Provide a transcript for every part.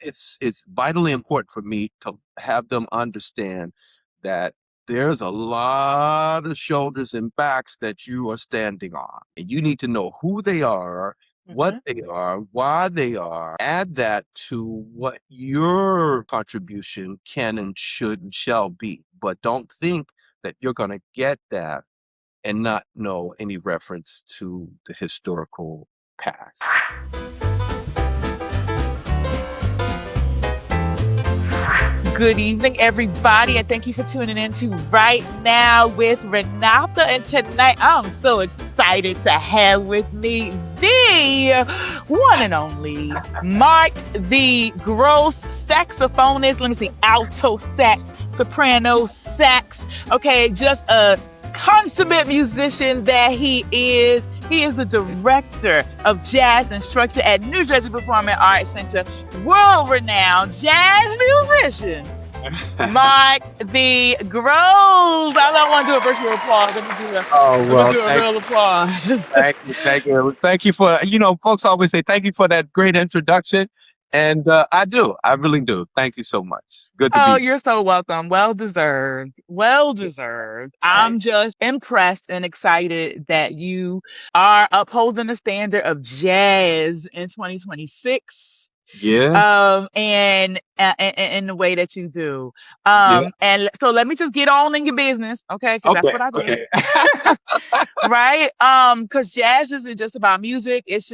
it's vitally important for me to have them understand that there's a lot of shoulders and backs that you are standing on. And you need to know who they are, what Hmm. they are, why they are. Add that to what your contribution can and should and shall be. But don't think that you're going to get that and not know any reference to the historical past. Good evening, everybody, and thank you for tuning in to Right Now with Rhenotha. And tonight, I'm so excited to have with me the one and only Mark, the gross saxophonist. Let me see, alto sax, soprano sax. Okay, just a consummate musician that he is. He is the director of jazz instruction at New Jersey Performing Arts Center, world-renowned jazz musician, Mark the Grove. I don't want to do a virtual applause. Oh, I'm gonna well, do a real applause. thank you for, folks always say thank you for that great introduction. And I do, I really do. Thank you so much. Good to Oh, be you're so welcome. Well deserved. Well deserved. here. I'm just impressed and excited that you are upholding the standard of jazz in 2026. Yeah, In the way that you do. yeah. So let me just get on in your business, okay? Because that's Okay, what I do. okay. Right? Because jazz isn't just about music. It's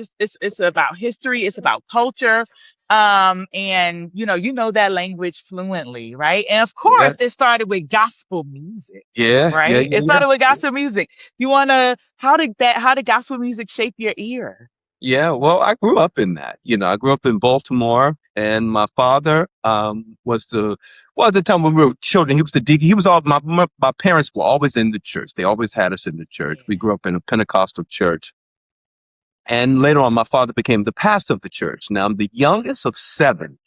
about history. It's about culture. And you know that language fluently, right? And of Yeah, course, it started with gospel music, yeah, yeah, right? yeah, It yeah. started with gospel music. How did gospel music shape your ear? Yeah, well, I grew up in that. I grew up in Baltimore, and my father was at the time when we were children, he was the deacon. He was all my parents were always in the church. They always had us in the church. We grew up in a Pentecostal church. And later on, my father became the pastor of the church. Now I'm the youngest of seven.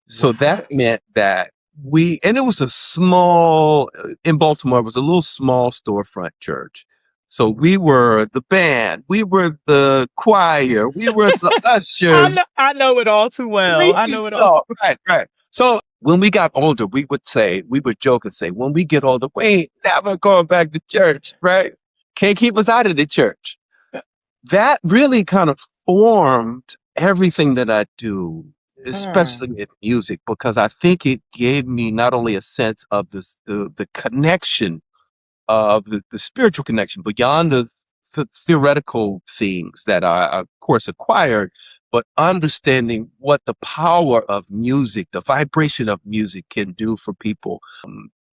So Wow. that meant that and it was a small, in Baltimore, it was a little small storefront church. So we were the band, we were the choir, we were the ushers. I know it all too well. We, I you know it all too know, right, right. So when we got older, we would joke and say, when we get older, we ain't never going back to church, right? Can't keep us out of the church. That really kind of formed everything that I do, well. especially in music, because I think it gave me not only a sense of the connection of the spiritual connection beyond the theoretical things that I, of course, acquired, but understanding what the power of music, the vibration of music can do for people.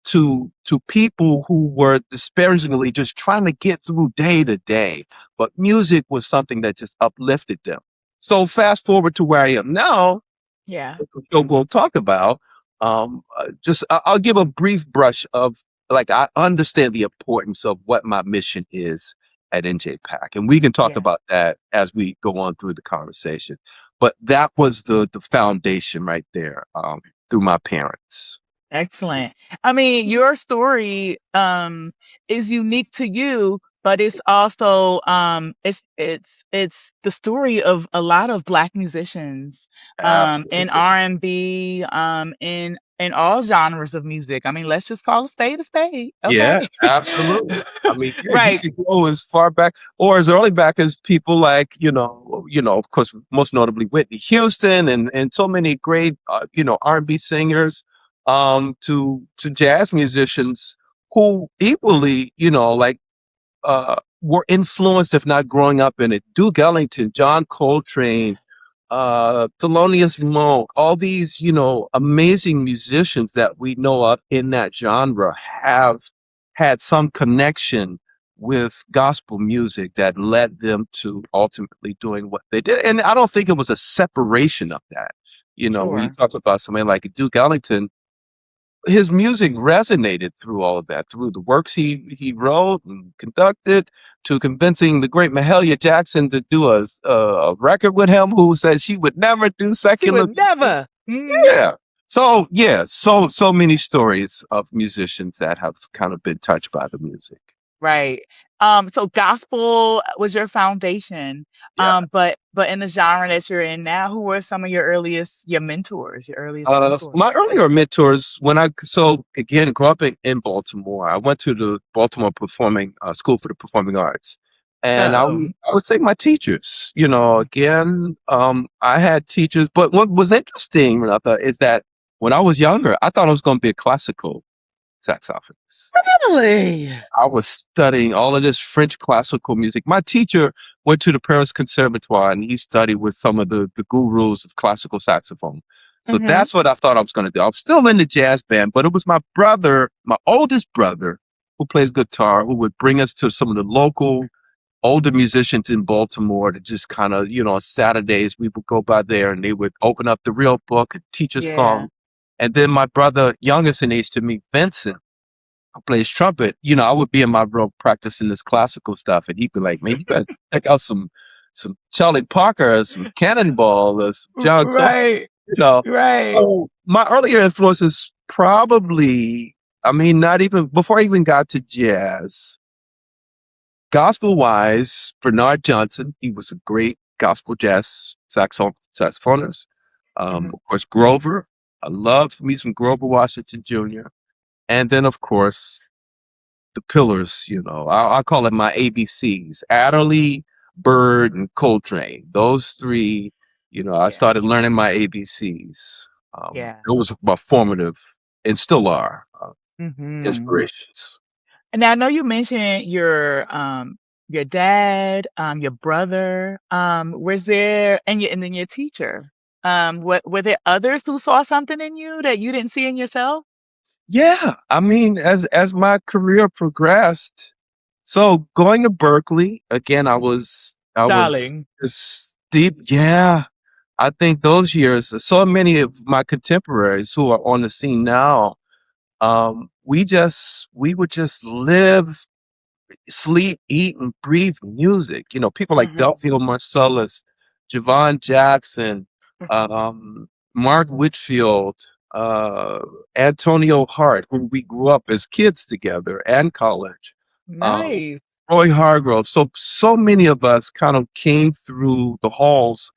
To people who were disparagingly just trying to get through day to day, but music was something that just uplifted them. So fast forward to where I am now, Yeah. which we'll talk about. I'll give a brief brush of, like, I understand the importance of what my mission is at NJPAC, and we can talk Yeah. about that as we go on through the conversation. But that was the foundation right there, through my parents. Excellent. I mean, your story is unique to you, but it's also it's the story of a lot of Black musicians in Absolutely. R&B, in all genres of music. I mean, let's just call a spade, Yeah, okay? absolutely. I mean, yeah, you Right. can go as far back or as early back as people like, of course, most notably Whitney Houston and so many great, R&B singers, to jazz musicians who equally, were influenced, if not growing up in it. Duke Ellington, John Coltrane, Thelonious Monk, all these, amazing musicians that we know of in that genre have had some connection with gospel music that led them to ultimately doing what they did. And I don't think it was a separation of that. When you Sure. talk about somebody like Duke Ellington, his music resonated through all of that, through the works he wrote and conducted, to convincing the great Mahalia Jackson to do a record with him, who said she would never do She secular would music. never. Yeah. So yeah, so many stories of musicians that have kind of been touched by the music. Right. So gospel was your foundation. Yeah. But in the genre that you're in now, who were some of your mentors, your earliest mentors? My earlier mentors, so again, grew up in Baltimore. I went to the Baltimore Performing School for the Performing Arts, and Oh. I would say my teachers. Again, I had teachers, but what was interesting, Renata, is that when I was younger, I thought I was going to be a classical saxophonist. Really? I was studying all of this French classical music. My teacher went to the Paris Conservatoire and he studied with some of the gurus of classical saxophone. So Mm-hmm. that's what I thought I was going to do. I was still in the jazz band, but it was my brother, my oldest brother, who plays guitar, who would bring us to some of the local older musicians in Baltimore to just kind of, on Saturdays, we would go by there and they would open up the real book and teach us Yeah. songs. And then my brother, youngest in age to me, Vincent, plays trumpet, I would be in my room practicing this classical stuff, and he'd be like, "Man, you better check out some Charlie Parker or some Cannonball or some John Clark." Right. You know, Right. so my earlier influences probably, I mean, not even before I even got to jazz. Gospel wise, Bernard Johnson, he was a great gospel jazz saxophonist. Hmm. Of course, Grover. I loved me some Grover Washington Jr. And then, of course, the pillars, I call it my ABCs, Adderley, Bird, and Coltrane. Those three, I Yeah. started learning my ABCs. Yeah. It was my formative and still are Hmm. inspirations. And now I know you mentioned your dad, your brother. Was there and then your teacher. What were there others who saw something in you that you didn't see in yourself? Yeah, I mean, as my career progressed, so going to Berkeley again, I was Darling. deep. Yeah, I think those years, so many of my contemporaries who are on the scene now, we would just live, sleep, eat, and breathe music. People like Hmm. Delphio Marcellus, Javon Jackson, Mark Whitfield, uh, Antonio Hart, who we grew up as kids together and college. Um, Nice. Roy Hargrove. So many of us kind of came through the halls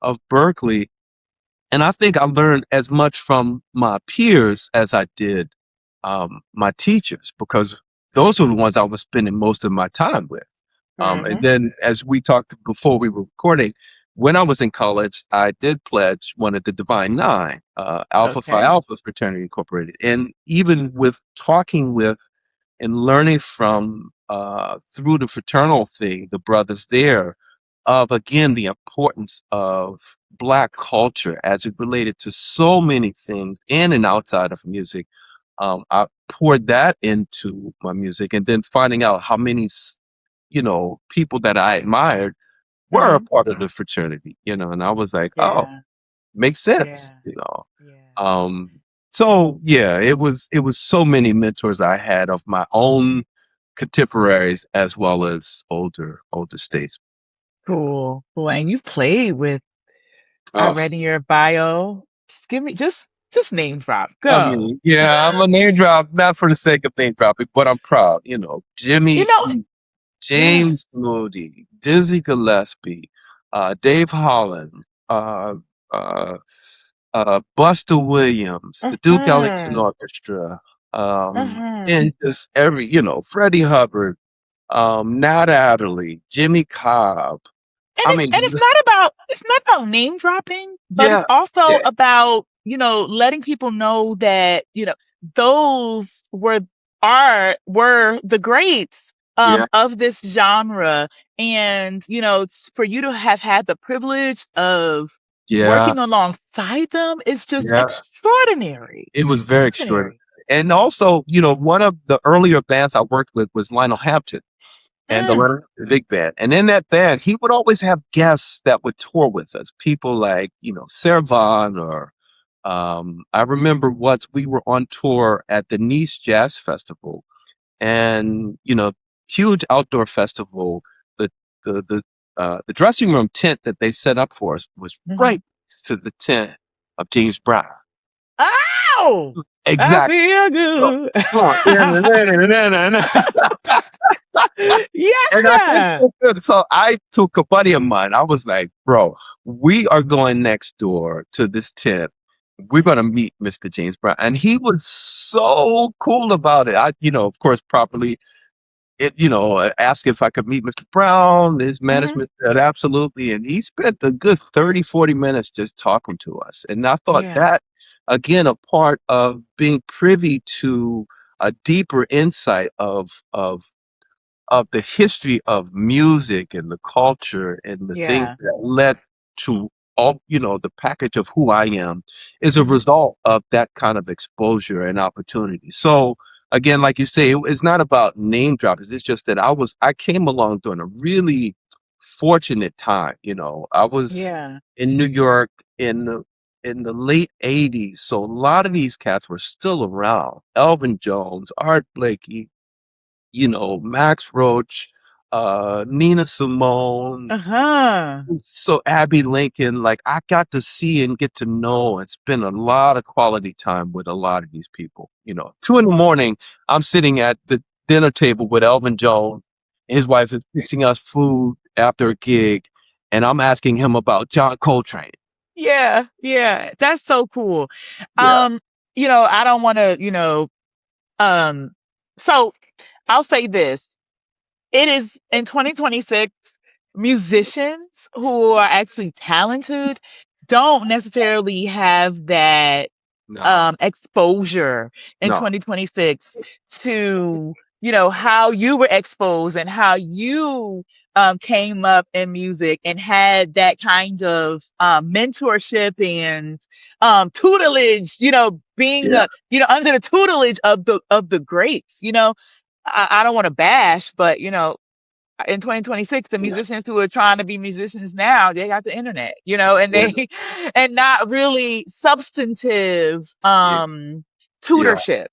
of Berkeley, and I think I learned as much from my peers as I did my teachers, because those were the ones I was spending most of my time with. And Hmm. then, as we talked before we were recording, when I was in college, I did pledge one of the Divine Nine, Alpha Phi Okay. Alpha Fraternity Incorporated. And even with talking with and learning from through the fraternal thing, the brothers there, of again the importance of Black culture as it related to so many things in and outside of music. I poured that into my music, and then finding out how many, people that I admired were a Hmm. part of the fraternity, and I was like, oh, Yeah. makes sense, Yeah. Yeah. Um, so yeah, it was so many mentors I had of my own contemporaries as well as older states. Cool. Cool. And you've played with, I Oh, read in your bio. Just give me just name drop. I Go. mean, yeah, I'm a name drop, not for the sake of name dropping, but I'm proud. You Jimmy know, Heath, yeah. James Moody, Dizzy Gillespie, Dave Holland, uh, uh, Buster Williams, the Duke Ellington Hmm. Orchestra, Hmm. and just every, Freddie Hubbard, Nat Adderley, Jimmy Cobb. And I it's and mean, it's not about name dropping, but it's yeah, also yeah, about, letting people know that, those were the greats yeah, of this genre. And, for you to have had the privilege of yeah, working alongside them is just yeah. extraordinary. It was very extraordinary. Extraordinary. And also, one of the earlier bands I worked with was Lionel Hampton and the Mm, Leonard Big Band. And in that band, he would always have guests that would tour with us. People like, Sarah Vaughan, or I remember once we were on tour at the Nice Jazz Festival, and huge outdoor festival. The the dressing room tent that they set up for us was mhm. right to the tent of James Brown. Ow! I Exactly. feel So, good. come on. And I think Yeah. so good. So I took a buddy of mine. I was like, bro, we are going next door to this tent. We're going to meet Mr. James Brown. And he was so cool about it. Of course, properly asked if I could meet Mr. Brown. His Hmm. management said absolutely. And he spent a good 30, 40 minutes just talking to us. And I thought Yeah. that, again, a part of being privy to a deeper insight of the history of music and the culture and the things Yeah. that led to all, the package of who I am is a Hmm. result of that kind of exposure and opportunity. So again, like you say, it's not about name droppers. It's just that I came along during a really fortunate time. I was Yeah. in New York in the late 80s. So a lot of these cats were still around. Elvin Jones, Art Blakey, Max Roach, Nina Simone, Uh-huh. so Abby Lincoln. Like I got to see and get to know and spend a lot of quality time with a lot of these people. 2 in the morning, I'm sitting at the dinner table with Elvin Jones. His wife is fixing us food after a gig, and I'm asking him about John Coltrane. Yeah. Yeah. That's so cool. Yeah, Um, I don't want to, um, so I'll say this. It is in 2026, musicians who are actually talented don't necessarily have that no, exposure in no, 2026 to, how you were exposed and how you came up in music and had that kind of mentorship and tutelage, being yeah, under the tutelage of the greats. I don't want to bash, but in 2026, the musicians who are trying to be musicians now, they got the internet, and yeah, they and not really substantive yeah, yeah. tutorship,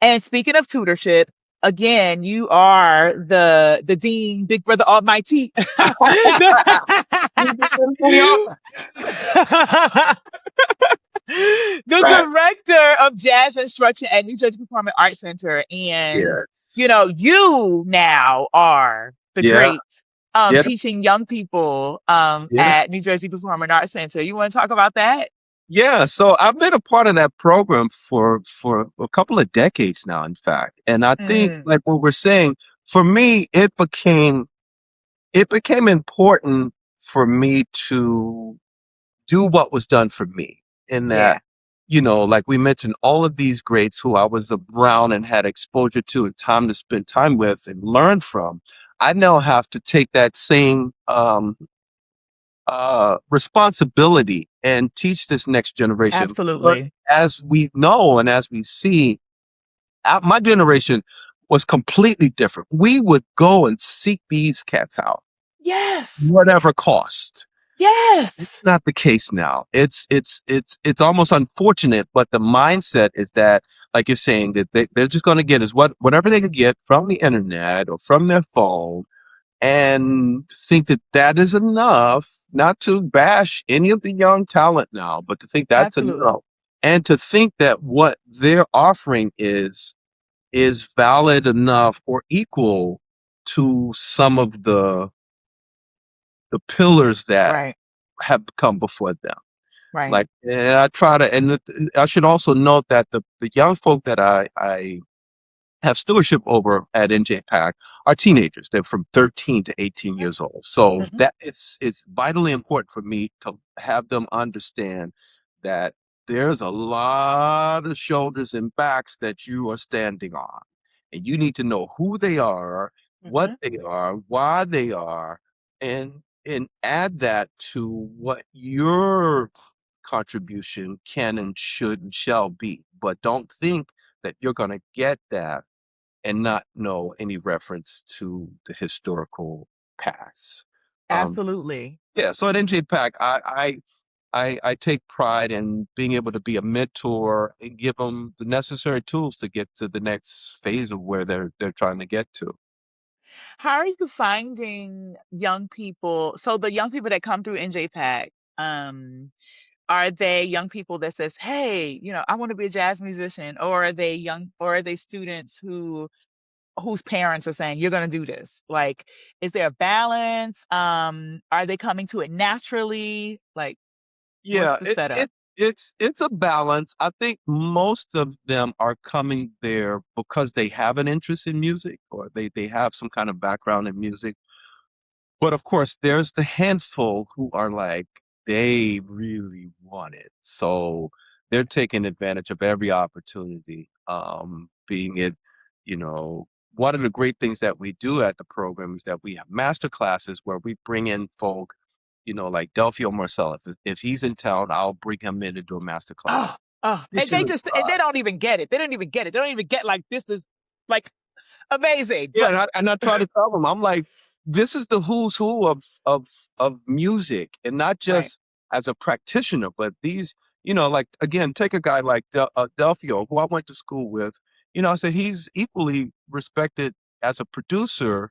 And speaking of tutorship, again, you are the dean, Big Brother Almighty. The director of jazz instruction at New Jersey Performing Arts Center. And, Yes. you now are the Yeah. great Yeah. teaching young people Yeah. at New Jersey Performing Arts Center. You want to talk about that? Yeah. So I've been a part of that program for a couple of decades now, in fact. And I think Mm, like what we're saying, for me, it became important for me to do what was done for me in that, yeah, like we mentioned, all of these greats who I was around and had exposure to and time to spend time with and learn from. I now have to take that same responsibility and teach this next generation. But absolutely. as we know and as we see, my generation was completely different. We would go and seek these cats out, Yes. whatever cost. It's Yes. not the case now. It's almost unfortunate, but the mindset is that, like you're saying, that they're just going to get is whatever they can get from the internet or from their phone and think that that is enough, not to bash any of the young talent now, but to think that's Absolutely. enough. And to think that what they're offering is valid enough or equal to some of the pillars that Right. have come before them. Right. Like, and I try to, and I should also note that the young folk that I have stewardship over at NJPAC are teenagers. They're from 13 to 18 years old. So Hmm. that it's vitally important for me to have them understand that there's a lot of shoulders and backs that you are standing on. And you need to know who they are, what Hmm. they are, why they are, and add that to what your contribution can and should and shall be. But don't think that you're going to get that and not know any reference to the historical past. Um, Absolutely. yeah, so at NJPAC, I take pride in being able to be a mentor and give them the necessary tools to get to the next phase of where they're trying to get to. How are you finding young people? So the young people that come through NJPAC, are they young people that says, "Hey, I want to be a jazz musician," or are they students who whose parents are saying you're going to do this? Like, is there a balance? Are they coming to it naturally? Like, what's Yeah, the setup? it's a balance. I think most of them are coming there because they have an interest in music or they have some kind of background in music. But of course, there's the handful who are like, they really want it. So they're taking advantage of every opportunity. Being it, one of the great things that we do at the program is that we have master classes where we bring in folk, like Delphio Marcel. If he's in town, I'll bring him in to do a master class. Oh, oh, and Christian they McBride. don't even get it. They don't even get it. They don't even get like this is like amazing. Yeah, But and I try to tell them, I'm like, this is the who's who of music, and not right. just as a practitioner, but these, like again, take a guy like Delphio, who I went to school with. I said he's equally respected as a producer,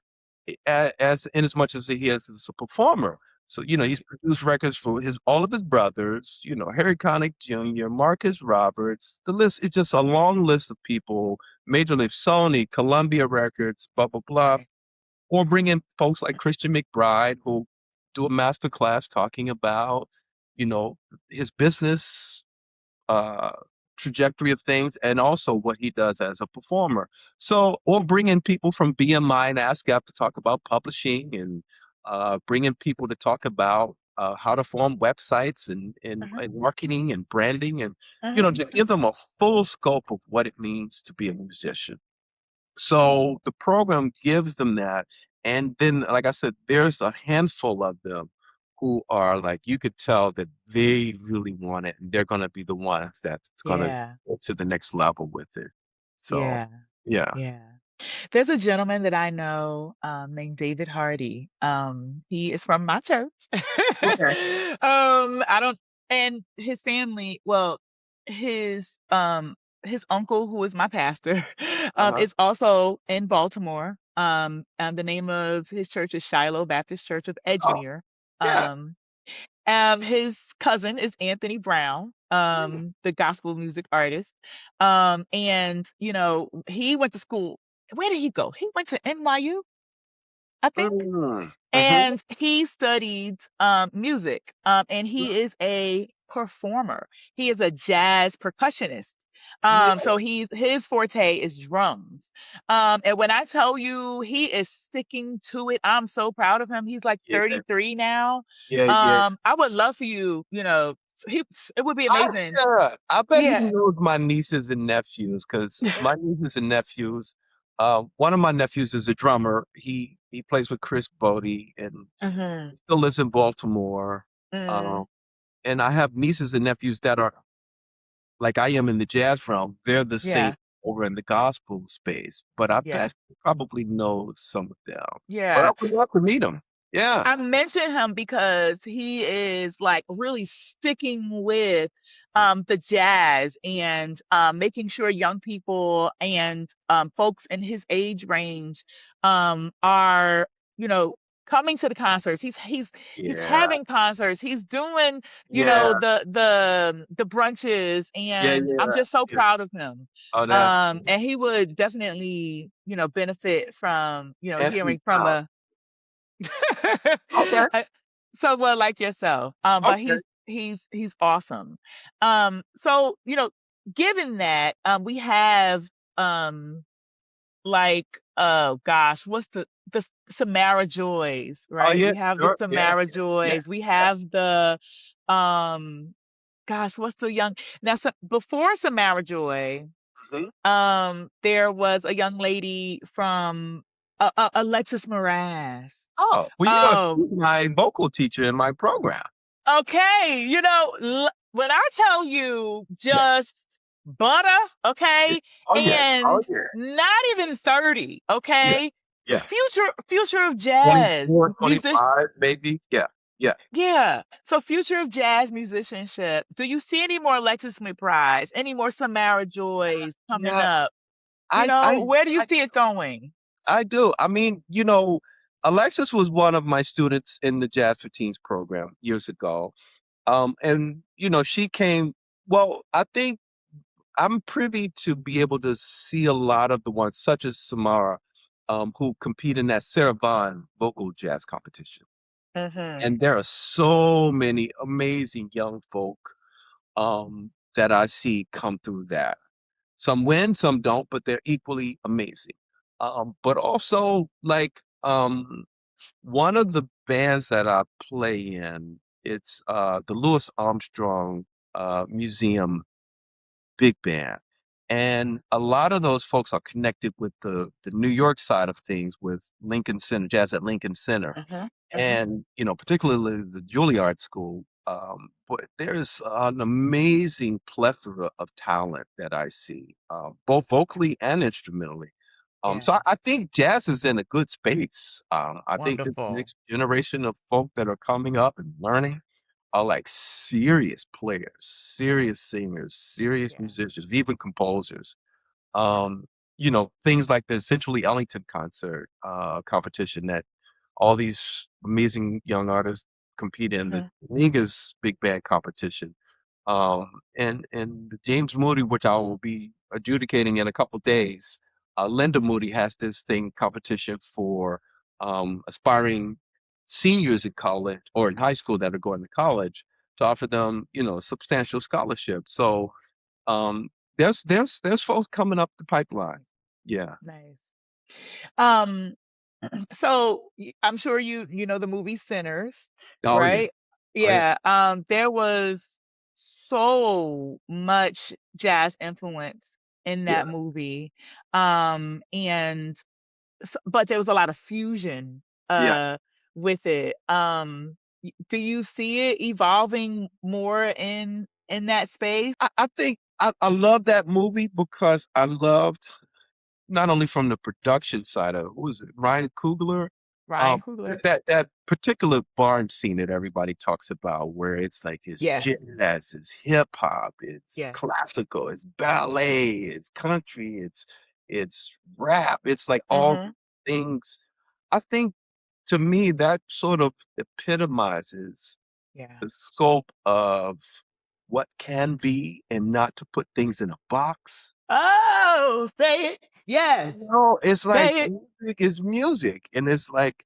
as in as much as he is as a performer. So he's Right. produced records for his all of his brothers. Harry Connick Jr., Marcus Roberts. The list is just a long list of people. Major League Sony, Columbia Records, blah blah blah. Right. Or bring in folks like Christian McBride who do a master class talking about, you know, his business uh trajectory of things and also what he does as a performer. So, or bring in people from BMI and ASCAP to talk about publishing and bring in people to talk about how to form websites Uh-huh. and marketing and branding and, Uh-huh. to give them a full scope of what it means to be a musician. So the program gives them that. And then, like I said, there's a handful of them who are like, you could tell that they really want it and they're going to be the ones that's going to Yeah. go to the next level with it. So, Yeah. yeah. Yeah. There's a gentleman that I know named David Hardy. He is from my church. Okay. I don't, and his family, well, his um his uncle, who is my pastor, Uh-huh. is also in Baltimore. And the name of his church is Shiloh Baptist Church of Oh, Edgemere. yeah. Um, his cousin is Anthony Brown, the gospel music artist. And he went to school. Where did he go? He went to NYU, I think. Mm. Hmm. And he studied music. And he is a performer. He is a jazz percussionist. Yeah, So his forte is drums. And when I tell you he is sticking to it, I'm so proud of him. He's like yeah, 33 now. yeah, yeah. I would love for you, he it would be amazing. Yeah, I bet he Yeah. knows my nieces and nephews because my nieces and nephews, one of my nephews is a drummer. He plays with Chris Bodie and Mhm. still lives in Baltimore. Mm, Um, and I have nieces and nephews that are like I am in the jazz realm. They're the same yeah. over in the gospel space, but I Yeah. bet he probably knows some of them. But I Yeah. would love to meet him. Yeah, I mention him because he is like really sticking with the jazz and making sure young people and folks in his age range are, you know, coming to the concerts. He's yeah, having concerts. He's doing, yeah, the brunches, yeah, and I'm yeah, just so yeah. proud of him. Oh, that's cool. And he would definitely, benefit from, Anthony hearing from Brown. a Okay, Uh, someone like yourself. But okay. he's awesome. So given that, we have um like, oh gosh, what's the Samara Joys, Oh right? yeah, We have the sure. Yeah, Samara yeah, yeah, Joys. We yeah. have the um gosh, what's the young now, so before Samara Joy, Mhm. there was a young lady from Alexis Moraz. Oh, well, Um, you're my vocal teacher in my program. Okay, when I tell you Yeah, just butter, yeah. okay, Oh yeah, oh and yeah, not even 30, yeah, okay? yeah. Future of jazz 24, music 25, maybe. Yeah, yeah. yeah. So future of jazz musicianship. Do you see any more Alexis McBrides, any more Samara Joys coming Yeah, up? I, I, Where do you I, see it going? I do. I mean, Alexis was one of my students in the Jazz for Teens program years ago. And she came. Well, I think I'm privy to be able to see a lot of the ones, such as Samara. who compete in that Sarah Vaughan vocal jazz competition. Mm-hmm. And there are so many amazing young folk that I see come through that. Some win, some don't, but they're equally amazing. But also, like one of the bands that I play in, it's the Louis Armstrong Museum Big Band. And a lot of those folks are connected with the New York side of things with Lincoln Center, Jazz at Lincoln Center, Mm-hmm. Mm-hmm. and particularly the Juilliard School. But there's an amazing plethora of talent that I see, both vocally and instrumentally. So Yeah. I think jazz is in a good space. I think the Wonderful. next generation of folk that are coming up and learning are like serious players, serious singers, serious Yeah. musicians, even composers. Yeah. Um, things like the Essentially Ellington concert competition that all these amazing young artists compete in, the Mm-hmm. Mingus Big Band competition. And the James Moody, which I will be adjudicating in a couple days. Linda Moody has this thing competition for aspiring seniors in college or in high school that are going to college to offer them, substantial scholarship. So um, there's folks coming up the pipeline. Yeah. Nice. Um, so I'm sure you know the movie Sinners, Oh yeah. right? Oh yeah. Yeah. There was so much jazz influence in Yeah. that movie. And but there was a lot of fusion Yeah. with it. Do you see it evolving more in that space? I think I love that movie because I loved not only from the production side of who was it, Ryan Coogler? Ryan Coogler. That particular barn scene that everybody talks about where it's like it's Yes. jazz, it's hip hop, it's Yes. classical, it's ballet, it's country, it's rap, it's like all Mm-hmm. things. I think to me that sort of epitomizes Yeah. the scope of what can be and not to put things in a box. Oh, say it. Yes. It's like Say it. music is music. And it's like,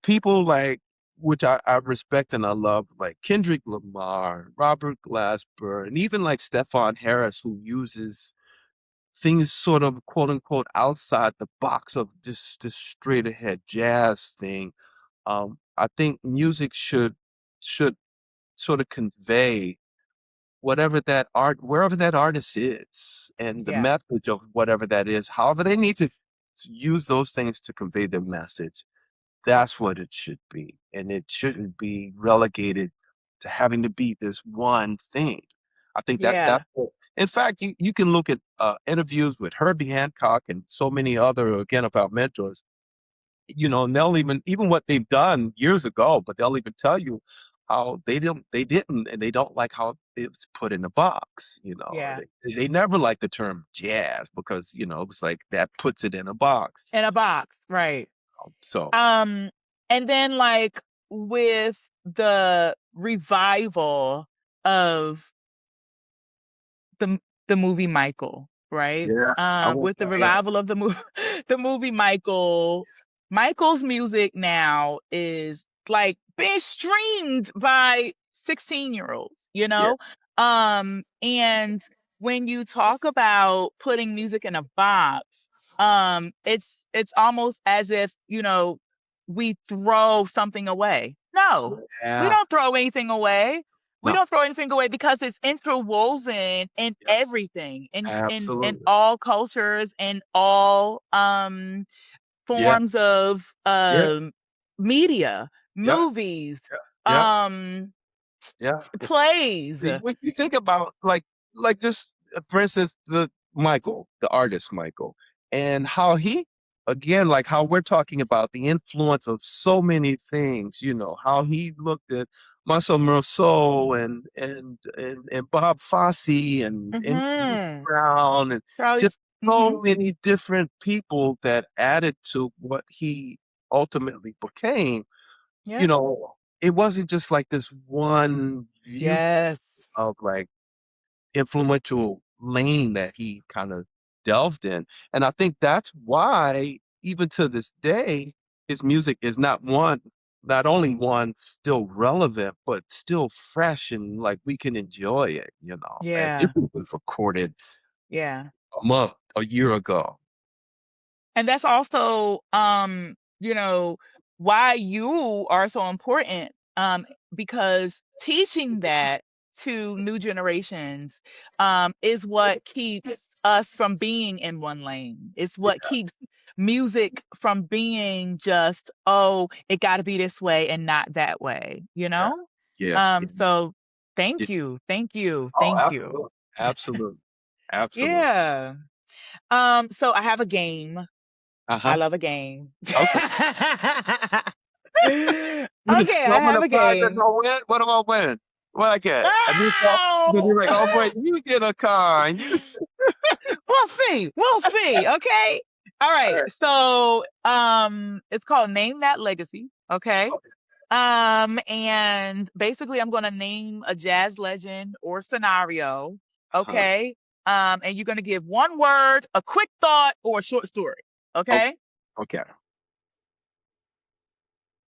people like, which I respect and I love, like Kendrick Lamar, Robert Glasper, and even like Stephon Harris, who uses things sort of quote unquote outside the box of this straight ahead jazz thing. I think music should sort of convey whatever that art wherever that artist is and the Yeah. message of whatever that is, however they need to use those things to convey their message. That's what it should be, and it shouldn't be relegated to having to be this one thing. I think Yeah. in fact, you can look at interviews with Herbie Hancock and so many other, again, of our mentors, and they'll even what they've done years ago, but they'll even tell you how they didn't, and they don't like how it was put in the box. Yeah. They never liked the term jazz because it was like that puts it in a box. In a box. Right. So Um, and then like with the revival of the movie Michael, right? yeah, I won't. With the Yeah, revival of the movie the movie Michael, Michael's music now is like being streamed by 16-year-olds, you yeah, know? And when you talk about putting music in a box, it's almost as if, we throw something away. No, we yeah. don't throw anything away. We No, don't throw anything away because it's interwoven in yeah, everything, in absolutely. all cultures, in all Yeah, forms of yeah, media, yeah, movies, yeah, yeah, um yeah. plays. When you think about like this, for instance, the Michael, the artist Michael, and how he, again, like how we're talking about the influence of so many things, how he looked at Marcel Marceau and Bob Fosse and James Mhm. Brown and Charlie. just Mhm. so many different people that added to what he ultimately became. you Yep. know, it wasn't just like this one view Yes. of like influential lane that he kind of delved in. And I think that's why even to this day, his music is not only one still relevant, but still fresh and like we can enjoy it, as if Yeah. it was recorded Yeah. a year ago. And that's also, why you are so important, because teaching that to new generations, is what keeps us from being in one lane. It's what keeps music from being just, oh, it got to be this way and not that way, you Yeah, know? yeah, yeah. So Yeah. thank you, thank you, Oh, thank you. absolutely, absolutely, absolutely. Yeah. So I have a game. I Uh-huh. love a game. Okay. Okay, I I win have a a prize if game. I win. What do I win? What I get? A new car? Then Oh! you're like, oh wait, you get a car, and you. We'll see. We'll see. Okay. All All right. right. So, it's called Name That Legacy. Okay. And basically, I'm going to name a jazz legend or scenario. Uh-huh. Okay. And you're going to give one word, a quick thought, or a short story. Okay. Okay. Okay.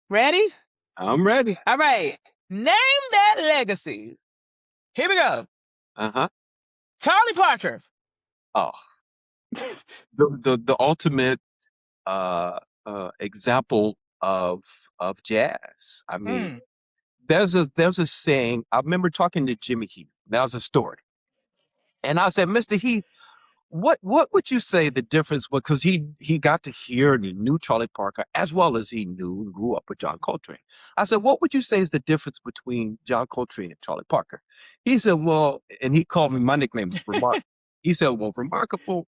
Ready? I'm ready. All right. Name that legacy. Here we go. Uh-huh. Charlie Parker. Oh, the ultimate example of jazz. I mean, Mm. there's a saying. I remember talking to Jimmy Heath. That was a story, and I said, Mr. Heath, what would you say the difference was? Because he got to hear and he knew Charlie Parker as well as he knew and grew up with John Coltrane. I said, what would you say is the difference between John Coltrane and Charlie Parker? He said, well, and he called me, my nickname was Remarkable. He said, well, Remarkable,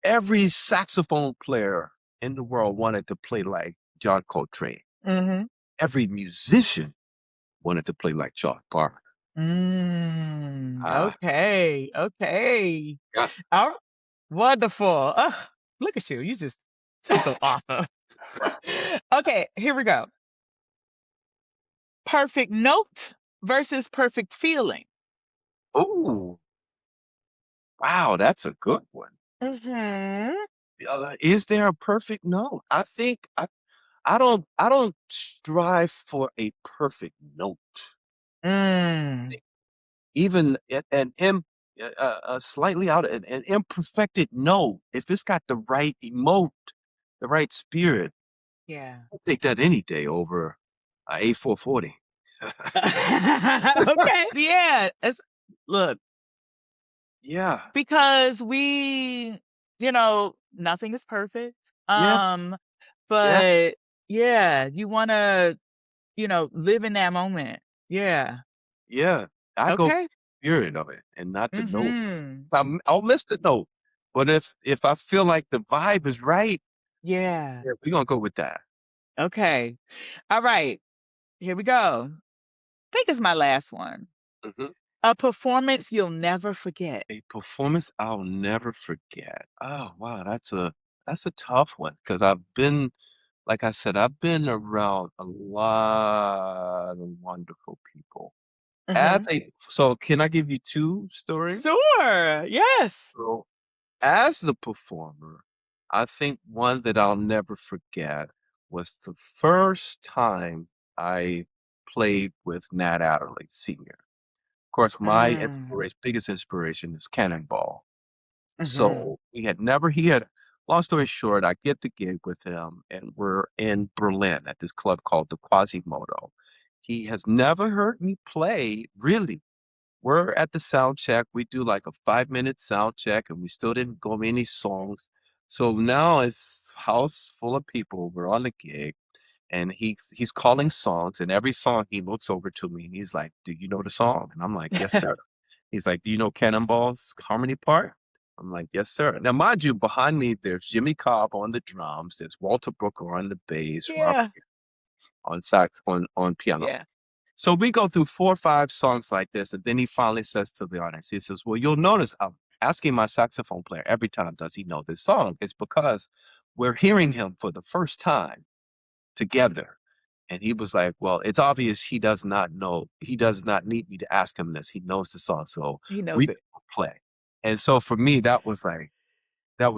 every saxophone player in the world wanted to play like John Coltrane. Mm-hmm. Every musician wanted to play like Charlie Parker. Uh, Okay. Okay. yeah. Oh, wonderful. Ugh, look at you. Just so awesome. Okay, here we go. Perfect note versus perfect feeling. Oh, wow, that's a good one. Mm-hmm. Is there a perfect no? I don't strive for a perfect note. Mm. Even slightly out an imperfected note, if it's got the right emote, the right spirit, Yeah. I'll take that any day over a A440. Okay. Yeah. Look, Yeah, because nothing is perfect. yeah, yeah, But yeah, you want to, live in that moment. Yeah. yeah. I go for Okay. the spirit of it and not the note. Mm-hmm. I'll miss the note, but if I feel like the vibe is right, Yeah. yeah, we're gonna go with that. Okay. All right. Here we go. Think is my last one. Mhm. A performance you'll never forget. A performance I'll never forget. Oh, wow, that's a tough one because like I said, I've been around a lot of wonderful people. Mm-hmm. So can I give you two stories? Sure. Yes. So as the performer, I think one that I'll never forget was the first time I played with Nat Adderley Sr. Of course, my Mm. biggest inspiration is Cannonball. Mm-hmm. So long story short, I get the gig with him and we're in Berlin at this club called the Quasimodo. He has never heard me play, really. We're at the sound check. We do like a 5 minute sound check and we still didn't go any songs. So now it's house full of people. We're on the gig and he's calling songs and every song he looks over to me and he's like, do you know the song? And I'm like, yes, sir. He's like, do you know Cannonball's harmony part? I'm like, yes, sir. Now, mind you, behind me, there's Jimmy Cobb on the drums, there's Walter Brooker on the bass, Robert Yeah. on sax, on piano. Yeah. So we go through 4 or 5 songs like this, and then he finally says to the audience, he says, well, you'll notice I'm asking my saxophone player every time, does he know this song? It's because we're hearing him for the first time together. And he was like, well, it's obvious he does not know. He does not need me to ask him this. He knows the song. So He knows we it. play. And so for me, that was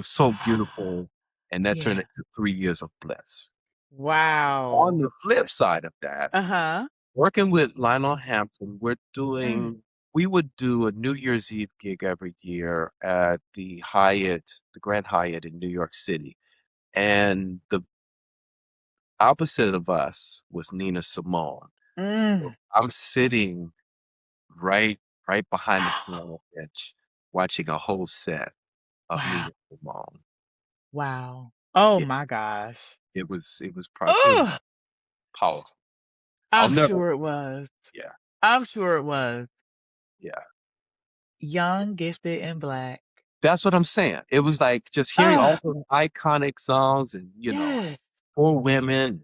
so beautiful. and that turned Yeah. into 3 years of bliss. On Wow. the flip side of that, Uh-huh. working with Lionel Hampton, Mm. we would do a New Year's Eve gig every year at the Hyatt, the Grand Hyatt in New York City. And the opposite of us was Nina Simone. Mm. I'm sitting right right behind the piano bench watching a whole set of Wow. Nina Simone. Wow. Oh It my gosh. it was Oh, powerful. I'll I'm never sure it was. yeah, I'm sure it was. yeah. Young, gifted, and black. That's what I'm saying. It was like just hearing all Ah, the iconic songs and, yes. for women,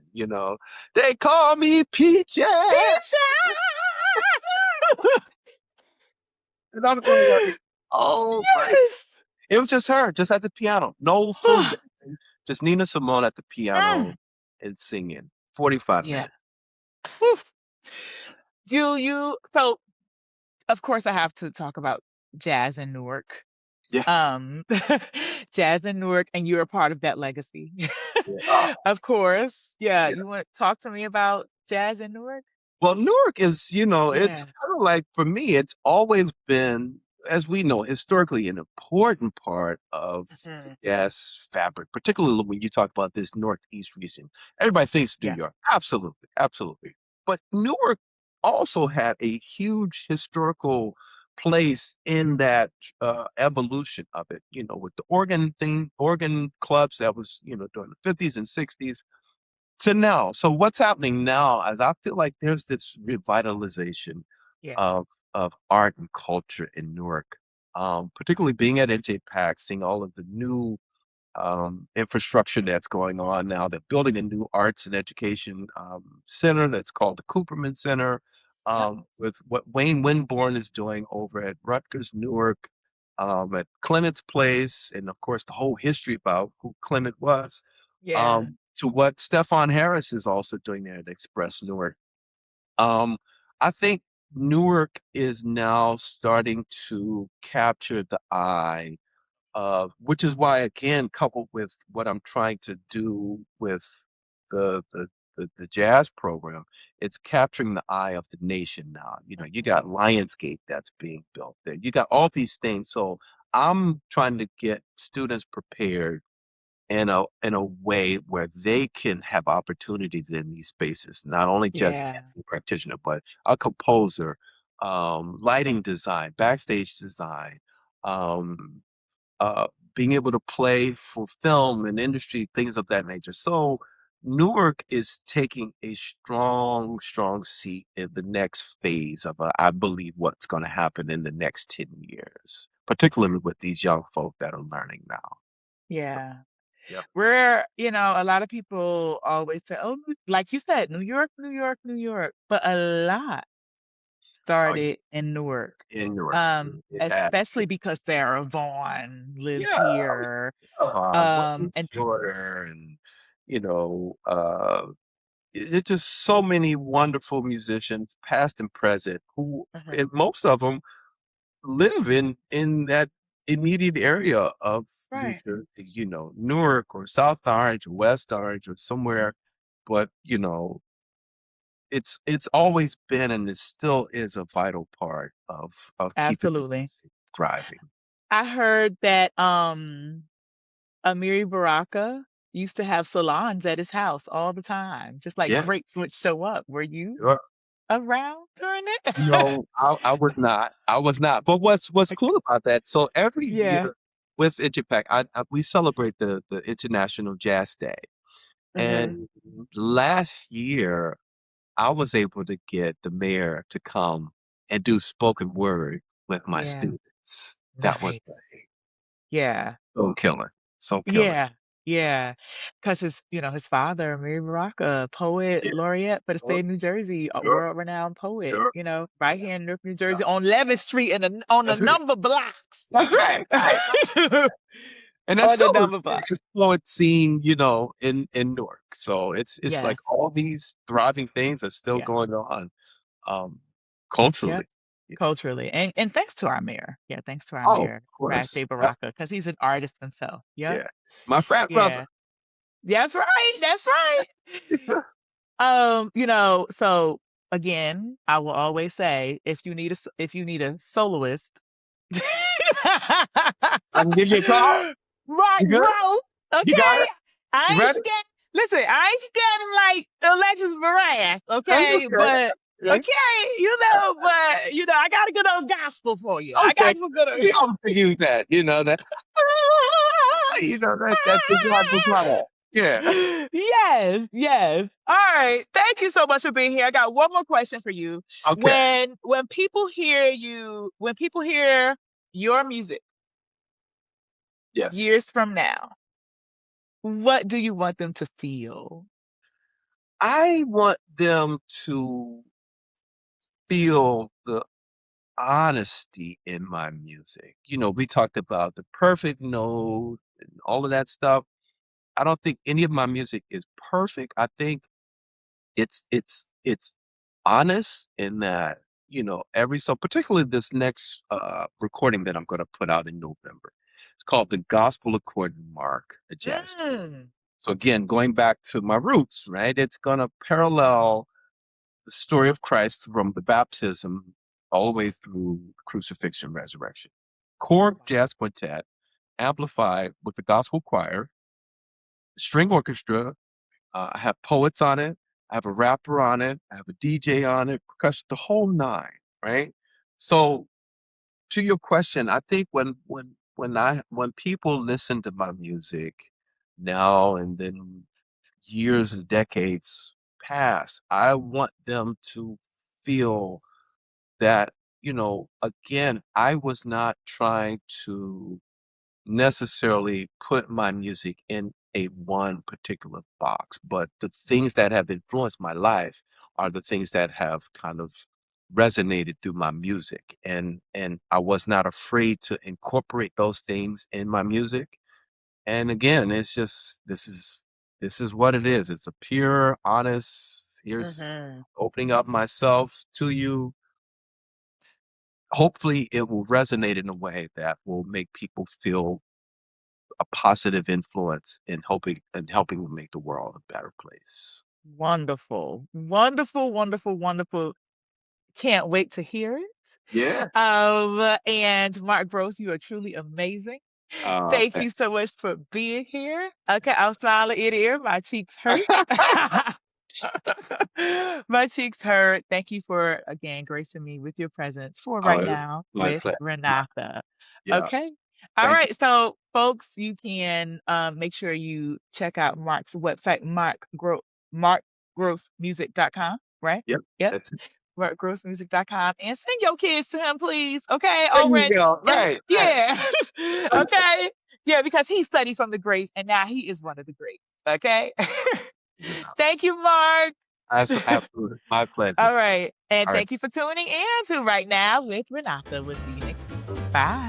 they call me Peaches. Peaches! And I'm going like, oh my. Yes. It was just her, just at the piano. No full Ah, band. Just Nina Simone at the mm. piano and singing. 45 Yeah. minutes. Whew. So of course I have to talk about jazz in Newark. Yeah. Um, jazz in Newark, and you're a part of that legacy. Yeah. Oh, Of course. Yeah. yeah. You want to talk to me about jazz in Newark? Well, Newark is, it's Yeah. kind of like for me, it's always been, as we know, historically an important part of the Mhm. jazz fabric, particularly when you talk about this Northeast region. Everybody thinks New Yeah. York. Absolutely, absolutely. But Newark also had a huge historical place in that evolution of it, with the organ clubs that was, during the 50s and 60s to now. So what's happening now is I feel like there's this revitalization Yeah. of art and culture in Newark. Particularly being at NJPAC, seeing all of the new infrastructure that's going on now. They're building a new arts and education center that's called the Cooperman Center, Yep. with what Wayne Winborn is doing over at Rutgers Newark, at Clement's Place, and of course the whole history about who Clement was, Yeah. to what Stefan Harris is also doing there at Express Newark. Um, I think Newark is now starting to capture the eye, which is why, again, coupled with what I'm trying to do with the the the jazz program, it's capturing the eye of the nation now. You got Lionsgate that's being built there. You got all these things. So I'm trying to get students prepared in a way where they can have opportunities in these spaces, not only just Yeah. as a practitioner, but a composer, lighting design, backstage design, um, uh, being able to play for film and industry, things of that nature. So Newark is taking a strong, strong seat in the next phase of, I believe, what's going to happen in the next 10 years, particularly with these young folk that are learning now. So, Yeah. yeah. A lot of people always say, oh, like you said, New York, New York, New York, but a lot Oh, started in Newark. in Newark. It has. Especially because Sarah Vaughan lived Yeah. Oh, here. yeah. Wayne And Shorter and, you know, uh, it's just so many wonderful musicians, past and present, who, Mhm. and most of them live in that immediate area of New Right. Jersey, Newark or South Orange or West Orange or somewhere. But, it's always been and it still is a vital part of keeping the Absolutely. music thriving. I heard that Amiri Baraka used to have salons at his house all the time, just like Yeah, greats would show up. Were you sure. around during it? No, I was not. I was not. But what's Okay. cool about that? So every Yeah. year with NJPAC, we celebrate the International Jazz Day. Mhm. And last year, I was able to get the mayor to come and do spoken word with my Yeah. students. That was Nice. like Yeah. so killing, so killing. Yeah. Yeah. 'Cause his father, Amiri Baraka, poet Yeah, laureate for the state sure, of New Jersey, a sure, world-renowned poet, sure. right Yeah, here in Newark, New yeah. Jersey, on 11th Street and on the That's right. number blocks. That's right. Right. And that's On the still number block. a poet scene, in Newark. So it's like Yes. all these thriving things are still Yeah. going on, um, Yep. culturally. Yeah. Culturally. And thanks to our mayor. Yeah, thanks to our Oh, of mayor, course. Ray Yep. Baraka, because he's an artist himself. Yep. Yeah. My frat Yeah. brother. That's right. That's right. So again, I will always say if you need a soloist, I can give you a call. right, You good? bro. You got Okay. it? You I ain't ready? scared. Listen, I ain't scared of like Alexis Moran, That's okay? okay. But Okay. okay, I got a good old gospel for you. I Okay. got some good We always use that. You know that. You know that the gospel choir. Yeah. Yes, yes. All right. Thank you so much for being here. I got one more question for you. Okay. When people hear when people hear your music Yes. years from now, what do you want them to feel? I want them to feel the honesty in my music. You know, we talked about the perfect note and all of that stuff. I don't think any of my music is perfect. I think it's honest in that, you know, every so particularly this next recording that I'm gonna put out in November. It's called The Gospel According to Mark, a jazz trio. Mm. So again, going back to my roots, right? It's gonna parallel the story of Christ from the baptism all the way through crucifixion, resurrection. Core jazz quintet, amplified with the gospel choir, string orchestra. I have poets on it. I have a rapper on it. I have a DJ on it, percussion, the whole nine, right? So to your question, I think when people listen to my music now and then years and decades pass, I want them to feel that, you know, again, I was not trying to necessarily put my music in a one particular box, but the things that have influenced my life are the things that have kind of resonated through my music. And I was not afraid to incorporate those things in my music. And again, it's just this is what it is. It's a pure, honest, here's Hmm. opening up myself to you. Hopefully it will resonate in a way that will make people feel a positive influence in helping to make the world a better place. Wonderful. Wonderful, wonderful, wonderful. Can't wait to hear it. Yeah. And Mark Gross, you are truly amazing. Thank Thank- you so much for being here. Okay, I'm smiling ear to ear. My cheeks hurt. My cheeks hurt. Thank you for again gracing me with your presence for oh, right it was now my with pleasure. Renatha. Yeah. Okay. All Thank you. right. So folks, you can make sure you check out Mark's website, markgrossmusic.com, right? Yep. Yep. That's it. Markgrossmusic.com and send your kids to him, please. Okay. There Over you go. in Right. Right. yeah. Okay. Yeah, because he studied from the greats and now he is one of the greats. Okay. Yeah. Thank you, Mark. That's absolutely my pleasure. All right. And All right. thank you for tuning in to Right Now with Renata. We'll see you next week. Bye.